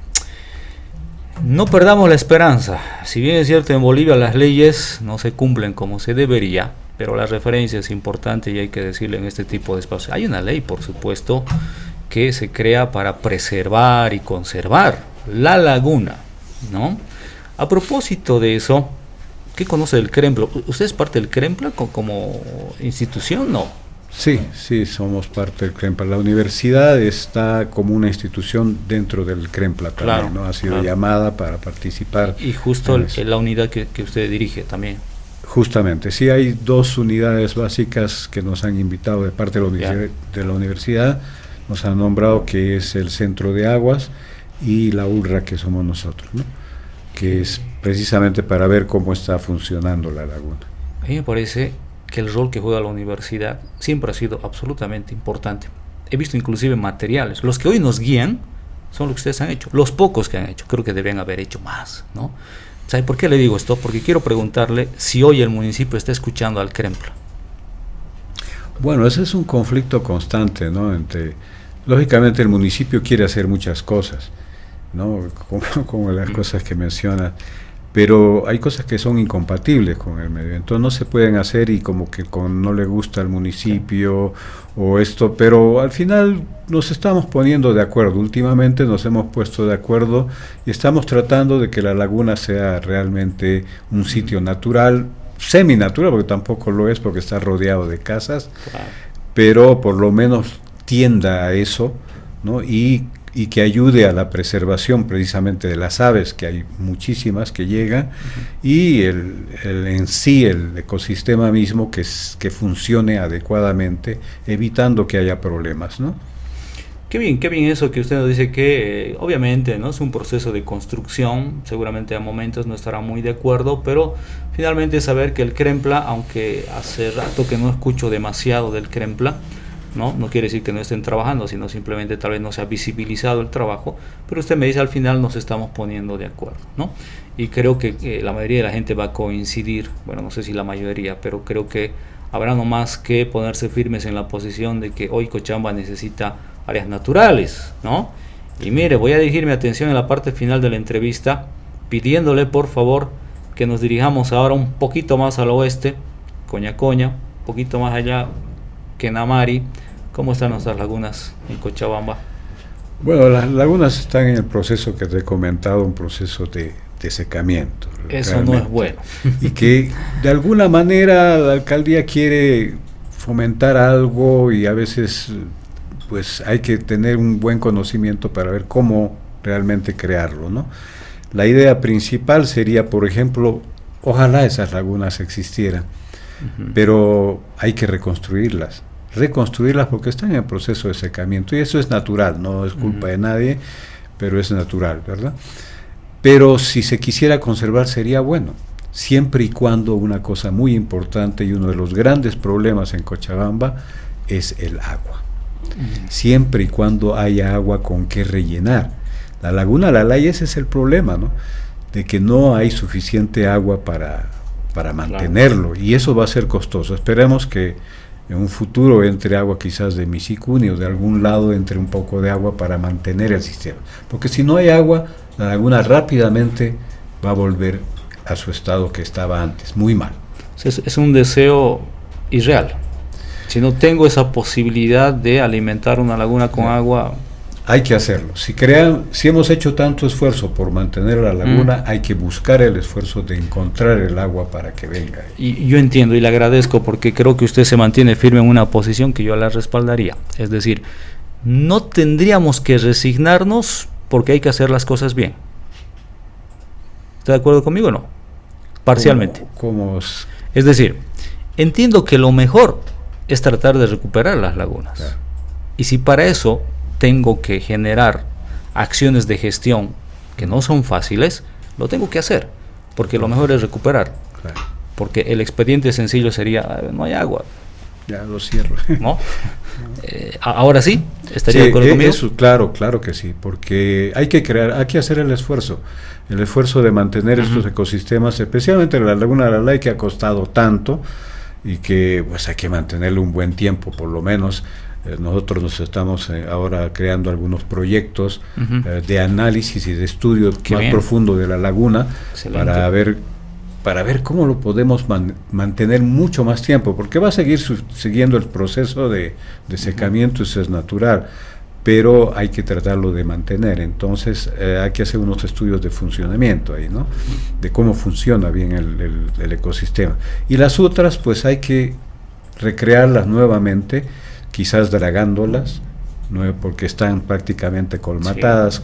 no perdamos la esperanza. Si bien es cierto, en Bolivia las leyes no se cumplen como se debería, pero la referencia es importante y hay que decirle en este tipo de espacios. Hay una ley, por supuesto, que se crea para preservar y conservar la laguna, ¿no? A propósito de eso, ¿qué conoce del CREMPLA? ¿Usted es parte del CREMPLA como institución? No. Sí, somos parte del CREMPLA. La universidad está como una institución dentro del CREMPLA también, claro, ¿no? Ha sido llamada para participar. Y justo la unidad que usted dirige también. Justamente, sí, hay 2 unidades básicas que nos han invitado de parte de la universidad. Nos han nombrado, que es el Centro de Aguas y la ULRA, que somos nosotros, ¿no? Que es precisamente para ver cómo está funcionando la laguna. A mí me parece que el rol que juega la universidad siempre ha sido absolutamente importante. He visto inclusive materiales, los que hoy nos guían son los que ustedes han hecho, los pocos que han hecho, creo que deberían haber hecho más, ¿no? ¿Sabe por qué le digo esto? Porque quiero preguntarle si hoy el municipio está escuchando al CREMPLA. Bueno, ese es un conflicto constante, ¿no? Lógicamente el municipio quiere hacer muchas cosas, ¿no? Como las cosas que menciona, pero hay cosas que son incompatibles con el medio, entonces no se pueden hacer y como que no le gusta al municipio o esto, pero al final nos estamos poniendo de acuerdo. Últimamente nos hemos puesto de acuerdo y estamos tratando de que la laguna sea realmente un sitio natural, seminatural, porque tampoco lo es porque está rodeado de casas, pero por lo menos tienda a eso, ¿no? Y que ayude a la preservación precisamente de las aves, que hay muchísimas que llegan, y el ecosistema mismo que funcione adecuadamente, evitando que haya problemas, ¿no? Qué bien eso que usted nos dice, que obviamente no es un proceso de construcción, seguramente a momentos no estará muy de acuerdo, pero finalmente saber que el CREMPLA, aunque hace rato que no escucho demasiado del CREMPLA, no quiere decir que no estén trabajando, sino simplemente tal vez no se ha visibilizado el trabajo, pero usted me dice al final nos estamos poniendo de acuerdo, ¿no? Y creo que la mayoría de la gente va a coincidir, bueno, no sé si la mayoría, pero creo que habrá nomás que ponerse firmes en la posición de que hoy Cochabamba necesita áreas naturales, ¿no? Y mire, voy a dirigir mi atención en la parte final de la entrevista, pidiéndole por favor que nos dirijamos ahora un poquito más al oeste, Coñacoña, un poquito más allá que Namari. ¿Cómo están nuestras lagunas en Cochabamba? Bueno, las lagunas están en el proceso que te he comentado, un proceso de secamiento. Eso realmente. No es bueno. Y que de alguna manera la alcaldía quiere fomentar algo y a veces pues hay que tener un buen conocimiento para ver cómo realmente crearlo, ¿no? La idea principal sería, por ejemplo, ojalá esas lagunas existieran, pero hay que reconstruirlas porque están en proceso de secamiento y eso es natural, no es culpa de nadie, pero es natural, ¿verdad? Pero si se quisiera conservar sería bueno, siempre y cuando una cosa muy importante y uno de los grandes problemas en Cochabamba es el agua. Siempre y cuando haya agua con que rellenar. La laguna Lalay, ese es el problema, ¿no? De que no hay suficiente agua para mantenerlo, y eso va a ser costoso. Esperemos que en un futuro entre agua quizás de Misicuni o de algún lado entre un poco de agua para mantener el sistema, porque si no hay agua, la laguna rápidamente va a volver a su estado que estaba antes, muy mal. Es un deseo irreal. Si no tengo esa posibilidad de alimentar una laguna con agua, hay que hacerlo. Si hemos hecho tanto esfuerzo por mantener la laguna, hay que buscar el esfuerzo de encontrar el agua para que venga. Y yo entiendo y le agradezco porque creo que usted se mantiene firme en una posición que yo la respaldaría. Es decir, no tendríamos que resignarnos porque hay que hacer las cosas bien. ¿Está de acuerdo conmigo o no? Parcialmente. Es decir, entiendo que lo mejor es tratar de recuperar las lagunas. Claro. Y si para eso tengo que generar acciones de gestión que no son fáciles, lo tengo que hacer, porque lo mejor es recuperar. Claro. Porque el expediente sencillo sería, no hay agua. Ya lo cierro. ¿No? Ahora sí, ¿estaría de acuerdo conmigo? Eso, claro que sí, porque hay que hacer el esfuerzo de mantener estos ecosistemas, especialmente la laguna de Lalay, que ha costado tanto, y que pues hay que mantenerlo un buen tiempo, por lo menos. Nosotros nos estamos ahora creando algunos proyectos de análisis y de estudio profundo de la laguna. Excelente. para ver cómo lo podemos mantener mucho más tiempo, porque va a seguir siguiendo el proceso de secamiento, eso es natural, pero hay que tratarlo de mantener. Entonces hay que hacer unos estudios de funcionamiento ahí, ¿no? De cómo funciona bien el ecosistema. Y las otras, pues hay que recrearlas nuevamente, quizás dragándolas, ¿no? Porque están prácticamente colmatadas, sí.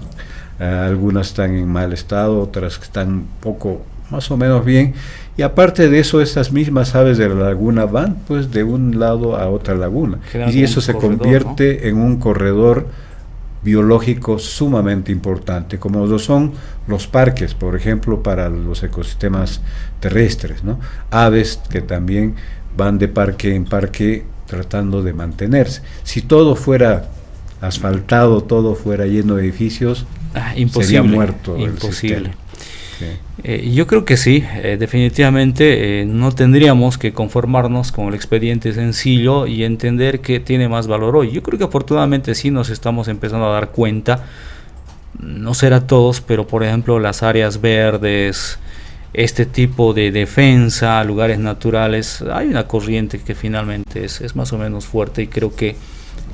Algunas están en mal estado, otras están poco, más o menos bien, y aparte de eso, estas mismas aves de la laguna van pues de un lado a otra laguna, y eso se convierte, ¿no?, en un corredor biológico sumamente importante, como lo son los parques, por ejemplo, para los ecosistemas terrestres, ¿no? Aves que también van de parque en parque tratando de mantenerse. Si todo fuera asfaltado, todo fuera lleno de edificios, sería muerto el sistema. Sí. Yo creo que sí, definitivamente no tendríamos que conformarnos con el expediente sencillo y entender que tiene más valor hoy. Yo creo que afortunadamente sí nos estamos empezando a dar cuenta, no será todos, pero por ejemplo las áreas verdes, este tipo de defensa, lugares naturales, hay una corriente que finalmente es más o menos fuerte, y creo que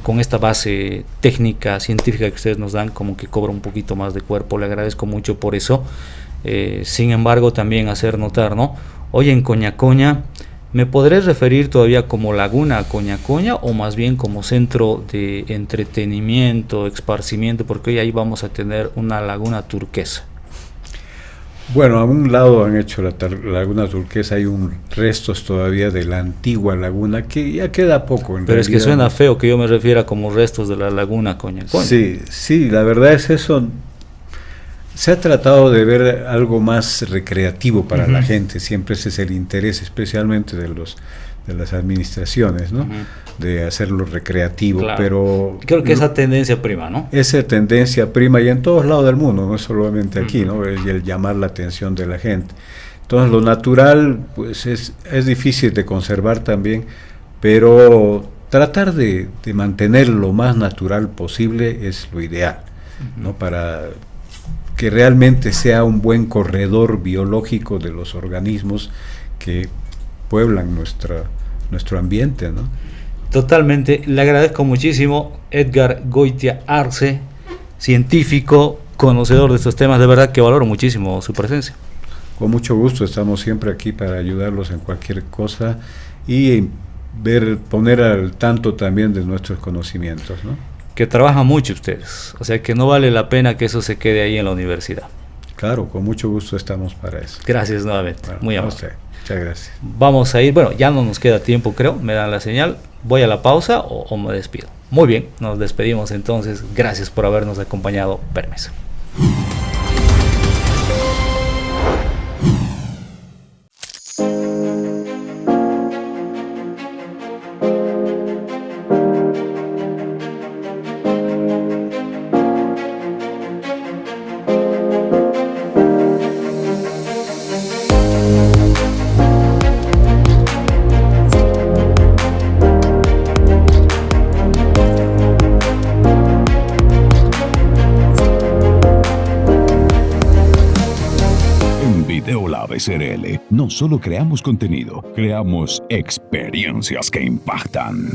con esta base técnica, científica que ustedes nos dan, como que cobra un poquito más de cuerpo. Le agradezco mucho por eso. Sin embargo, también hacer notar, ¿no? Hoy en Coñacoña, ¿me podré referir todavía como Laguna Coñacoña o más bien como centro de entretenimiento, esparcimiento? Porque hoy ahí vamos a tener una laguna turquesa. Bueno, a un lado han hecho la laguna turquesa, hay restos todavía de la antigua laguna, que ya queda poco en Pero realidad. Es que suena ¿no? feo que yo me refiera como restos de la laguna Coñacoña. Sí, la verdad es eso. Se ha tratado de ver algo más recreativo para la gente, siempre ese es el interés, especialmente de las administraciones, ¿no? De hacerlo recreativo, claro. Pero creo que esa tendencia prima, ¿no? Esa tendencia prima, y en todos lados del mundo, no solamente aquí, ¿no? Y el llamar la atención de la gente. Entonces lo natural pues es difícil de conservar también, pero tratar de mantener lo más natural posible es lo ideal, ¿no? Para que realmente sea un buen corredor biológico de los organismos que pueblan nuestro ambiente, ¿no? Totalmente, le agradezco muchísimo, Edgar Goitia Arce, científico, conocedor de estos temas, de verdad que valoro muchísimo su presencia. Con mucho gusto, estamos siempre aquí para ayudarlos en cualquier cosa y poner al tanto también de nuestros conocimientos, ¿no? Que trabajan mucho ustedes, o sea que no vale la pena que eso se quede ahí en la universidad. Claro, con mucho gusto estamos para eso. Gracias nuevamente, bueno, muy amable. Muchas gracias. Vamos a ir, bueno, ya no nos queda tiempo, creo, me dan la señal, voy a la pausa o me despido. Muy bien, nos despedimos entonces, gracias por habernos acompañado, permiso. SRL, no solo creamos contenido, creamos experiencias que impactan.